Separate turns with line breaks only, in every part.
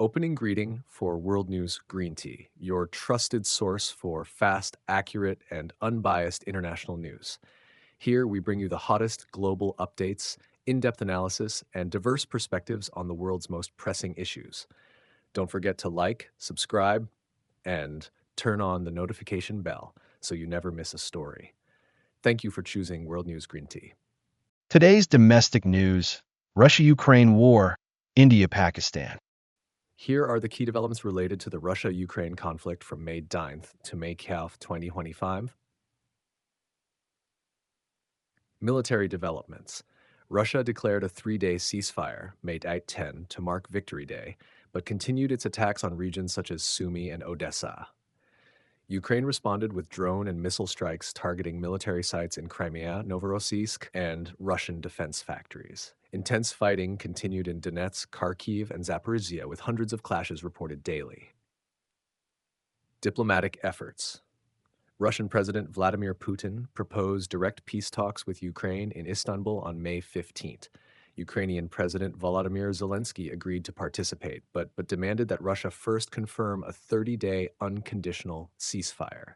Opening greeting for World News Greenty, your trusted source for fast, accurate, and unbiased international news. Here we bring you the hottest global updates, in-depth analysis, and diverse perspectives on the world's most pressing issues. Don't forget to like, subscribe, and turn on the notification bell so you never miss a story. Thank you for choosing World News Greenty.
Today's domestic news: Russia-Ukraine war, India-Pakistan.
Here are the key developments related to the Russia-Ukraine conflict from May 9th to May 12th, 2025. Military developments. Russia declared a 3-day ceasefire, May 10, to mark Victory Day, but continued its attacks on regions such as Sumy and Odessa. Ukraine responded with drone and missile strikes targeting military sites in Crimea, Novorossiysk, and Russian defense factories. Intense fighting continued in Donetsk, Kharkiv, and Zaporizhia, with hundreds of clashes reported daily. Diplomatic efforts. Russian President Vladimir Putin proposed direct peace talks with Ukraine in Istanbul on May 15th. Ukrainian President Volodymyr Zelensky agreed to participate, but demanded that Russia first confirm a 30-day unconditional ceasefire.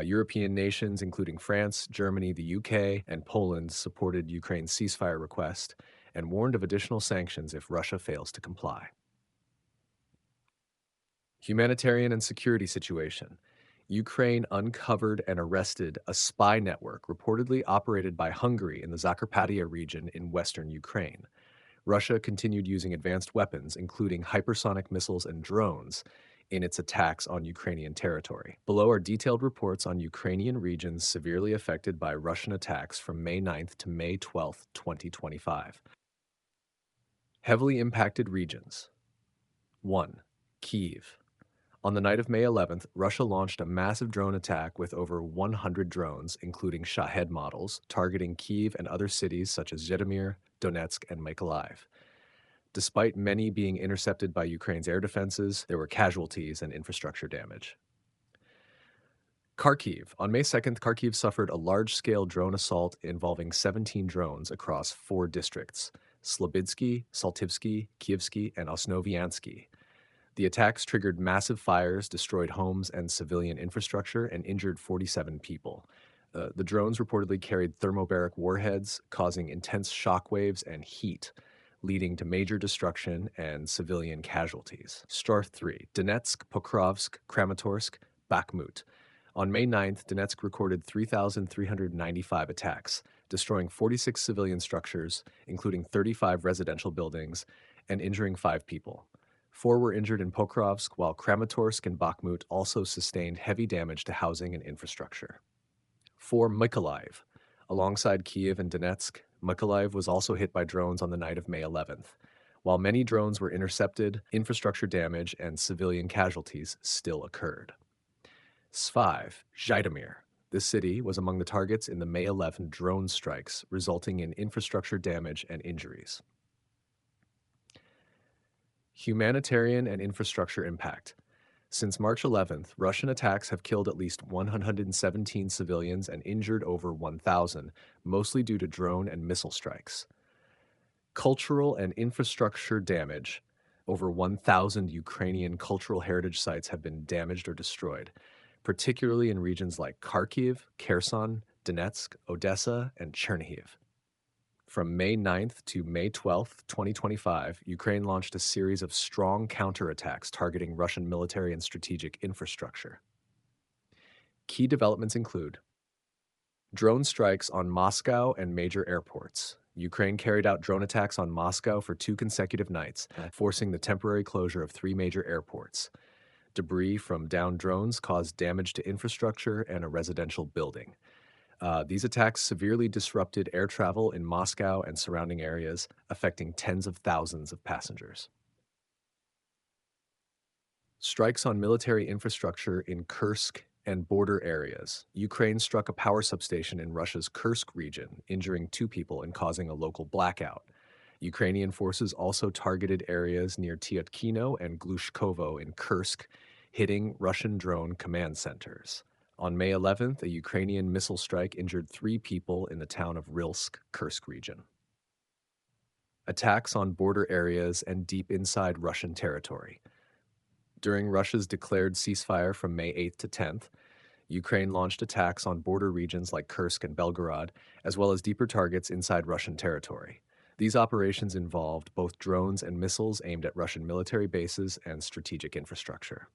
European nations, including France, Germany, the UK, and Poland, supported Ukraine's ceasefire request and warned of additional sanctions if Russia fails to comply. Humanitarian and security situation. Ukraine uncovered and arrested a spy network reportedly operated by Hungary in the Zakarpattia region in western Ukraine. Russia continued using advanced weapons, including hypersonic missiles and drones, in its attacks on Ukrainian territory. Below are detailed reports on Ukrainian regions severely affected by Russian attacks from May 9th to May 12th, 2025. Heavily impacted regions. 1. Kyiv. On the night of May 11th, Russia launched a massive drone attack with over 100 drones, including Shahed models, targeting Kyiv and other cities such as Zhytomyr, Donetsk, and Mykolaiv. Despite many being intercepted by Ukraine's air defenses, there were casualties and infrastructure damage. Kharkiv. On May 2nd, Kharkiv suffered a large-scale drone assault involving 17 drones across 4 districts: Slobidsky, Saltivsky, Kievsky, and Osnoviansky. The attacks triggered massive fires, destroyed homes and civilian infrastructure, and injured 47 people. The drones reportedly carried thermobaric warheads, causing intense shockwaves and heat, leading to major destruction and civilian casualties. Star 3. Donetsk, Pokrovsk, Kramatorsk, Bakhmut. On May 9th, Donetsk recorded 3,395 attacks, destroying 46 civilian structures, including 35 residential buildings, and injuring 5 people. 4 were injured in Pokrovsk, while Kramatorsk and Bakhmut also sustained heavy damage to housing and infrastructure. 4. Mykolaiv. Alongside Kyiv and Donetsk, Mykolaiv was also hit by drones on the night of May 11th. While many drones were intercepted, infrastructure damage and civilian casualties still occurred. 5. Zhytomyr. This city was among the targets in the May 11 drone strikes, resulting in infrastructure damage and injuries. Humanitarian and infrastructure impact. Since March 11th, Russian attacks have killed at least 117 civilians and injured over 1,000, mostly due to drone and missile strikes. Cultural and infrastructure damage. Over 1,000 Ukrainian cultural heritage sites have been damaged or destroyed, particularly in regions like Kharkiv, Kherson, Donetsk, Odessa, and Chernihiv. From May 9th to May 12th, 2025, Ukraine launched a series of strong counterattacks targeting Russian military and strategic infrastructure. Key developments include drone strikes on Moscow and major airports. Ukraine carried out drone attacks on Moscow for 2 consecutive nights, forcing the temporary closure of 3 major airports. Debris from downed drones caused damage to infrastructure and a residential building. These attacks severely disrupted air travel in Moscow and surrounding areas, affecting tens of thousands of passengers. Strikes on military infrastructure in Kursk and border areas. Ukraine struck a power substation in Russia's Kursk region, injuring 2 people and causing a local blackout. Ukrainian forces also targeted areas near Tyotkino and Glushkovo in Kursk, hitting Russian drone command centers. On May 11th, a Ukrainian missile strike injured 3 people in the town of Rilsk, Kursk region. Attacks on border areas and deep inside Russian territory. During Russia's declared ceasefire from May 8th to 10th, Ukraine launched attacks on border regions like Kursk and Belgorod, as well as deeper targets inside Russian territory. These operations involved both drones and missiles aimed at Russian military bases and strategic infrastructure.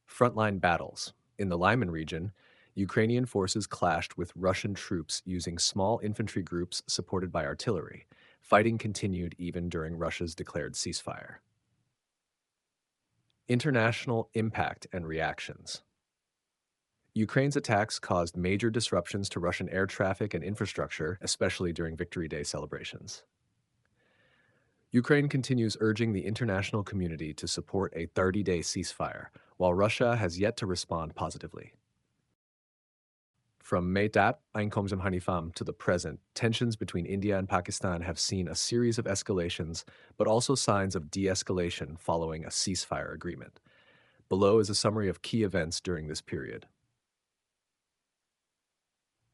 Frontline battles. In the Lyman region, Ukrainian forces clashed with Russian troops using small infantry groups supported by artillery. Fighting continued even during Russia's declared ceasefire. International impact and reactions. Ukraine's attacks caused major disruptions to Russian air traffic and infrastructure, especially during Victory Day celebrations. Ukraine continues urging the international community to support a 30-day ceasefire, while Russia has yet to respond positively. From May 8, Einkommen Hanifam to the present, tensions between India and Pakistan have seen a series of escalations, but also signs of de-escalation following a ceasefire agreement. Below is a summary of key events during this period.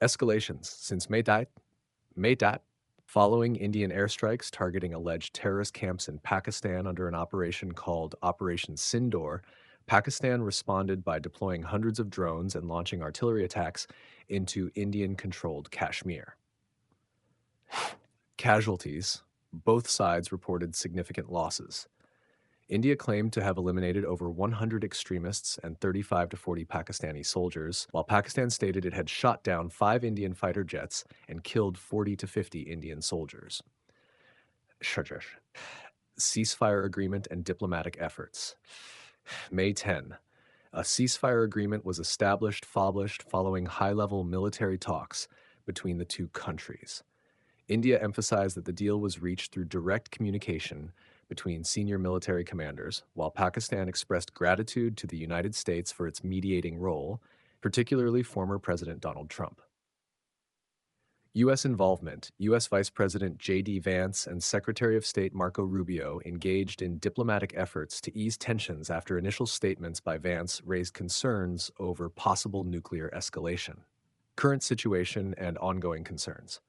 Escalations since May 8, following Indian airstrikes targeting alleged terrorist camps in Pakistan under an operation called Operation Sindoor, Pakistan responded by deploying hundreds of drones and launching artillery attacks into Indian-controlled Kashmir. Casualties. Both sides reported significant losses. India claimed to have eliminated over 100 extremists and 35 to 40 Pakistani soldiers, while Pakistan stated it had shot down 5 Indian fighter jets and killed 40 to 50 Indian soldiers. Ceasefire agreement and diplomatic efforts. May 10. A ceasefire agreement was established following high-level military talks between the two countries. India emphasized that the deal was reached through direct communication between senior military commanders, while Pakistan expressed gratitude to the United States for its mediating role, particularly former President Donald Trump. U.S. involvement. U.S. Vice President J.D. Vance and Secretary of State Marco Rubio engaged in diplomatic efforts to ease tensions after initial statements by Vance raised concerns over possible nuclear escalation. Current situation and ongoing concerns.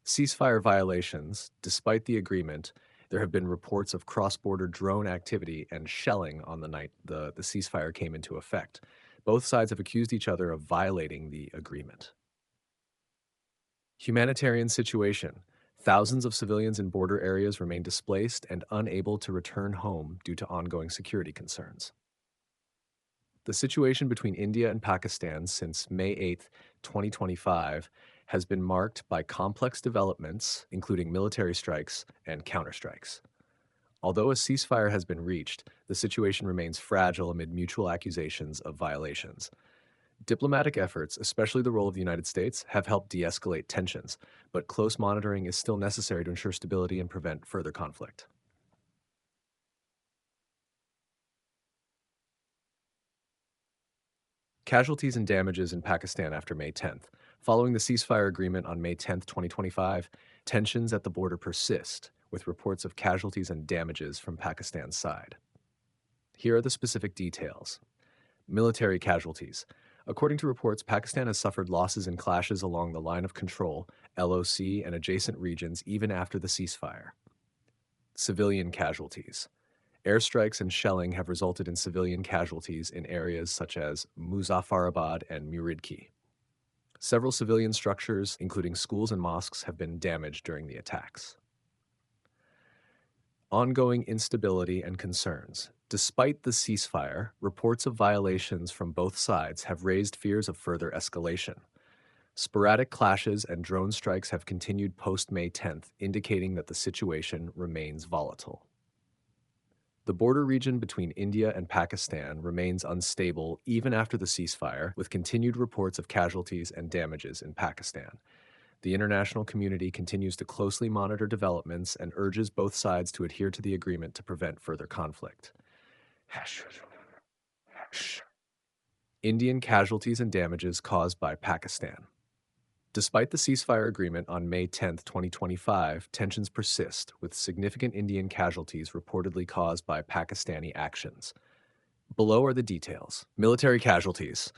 Ceasefire violations. Despite the agreement, there have been reports of cross-border drone activity and shelling on the night the ceasefire came into effect. Both sides have accused each other of violating the agreement. Humanitarian situation. Thousands of civilians in border areas remain displaced and unable to return home due to ongoing security concerns. The situation between India and Pakistan since May 8, 2025, has been marked by complex developments, including military strikes and counterstrikes. Although a ceasefire has been reached, the situation remains fragile amid mutual accusations of violations. Diplomatic efforts, especially the role of the United States, have helped de-escalate tensions, but close monitoring is still necessary to ensure stability and prevent further conflict. Casualties and damages in Pakistan after May 10th. Following the ceasefire agreement on May 10, 2025, tensions at the border persist, with reports of casualties and damages from Pakistan's side. Here are the specific details. Military casualties. According to reports, Pakistan has suffered losses in clashes along the line of control, LOC, and adjacent regions even after the ceasefire. Civilian casualties. Airstrikes and shelling have resulted in civilian casualties in areas such as Muzaffarabad and Muridki. Several civilian structures, including schools and mosques, have been damaged during the attacks. Ongoing instability and concerns. Despite the ceasefire, reports of violations from both sides have raised fears of further escalation. Sporadic clashes and drone strikes have continued post-May 10th, indicating that the situation remains volatile. The border region between India and Pakistan remains unstable even after the ceasefire, with continued reports of casualties and damages in Pakistan. The international community continues to closely monitor developments and urges both sides to adhere to the agreement to prevent further conflict. Indian casualties and damages caused by Pakistan. Despite the ceasefire agreement on May 10, 2025, tensions persist, with significant Indian casualties reportedly caused by Pakistani actions. Below are the details. Military casualties.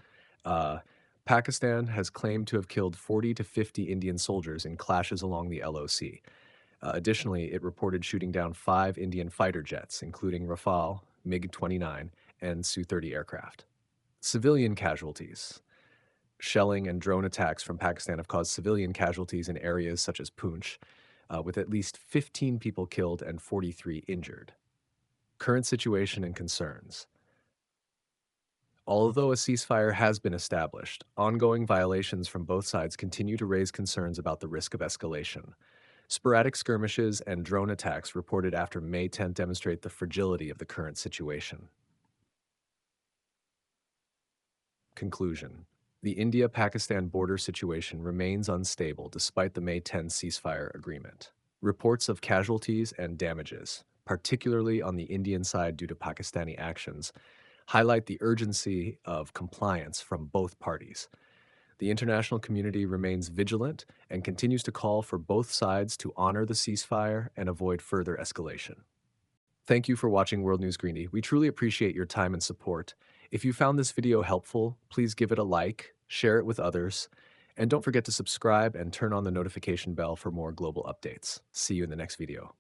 Pakistan has claimed to have killed 40 to 50 Indian soldiers in clashes along the LOC. Additionally, it reported shooting down 5 Indian fighter jets, including Rafale, MiG-29, and Su-30 aircraft. Civilian casualties. Shelling and drone attacks from Pakistan have caused civilian casualties in areas such as Poonch, with at least 15 people killed and 43 injured. Current situation and concerns. Although a ceasefire has been established, ongoing violations from both sides continue to raise concerns about the risk of escalation. Sporadic skirmishes and drone attacks reported after May 10th demonstrate the fragility of the current situation. Conclusion. The India-Pakistan border situation remains unstable despite the May 10 ceasefire agreement. Reports of casualties and damages, particularly on the Indian side due to Pakistani actions, highlight the urgency of compliance from both parties. The international community remains vigilant and continues to call for both sides to honor the ceasefire and avoid further escalation. Thank you for watching World News Greenty. We truly appreciate your time and support. If you found this video helpful, please give it a like, share it with others, and don't forget to subscribe and turn on the notification bell for more global updates. See you in the next video.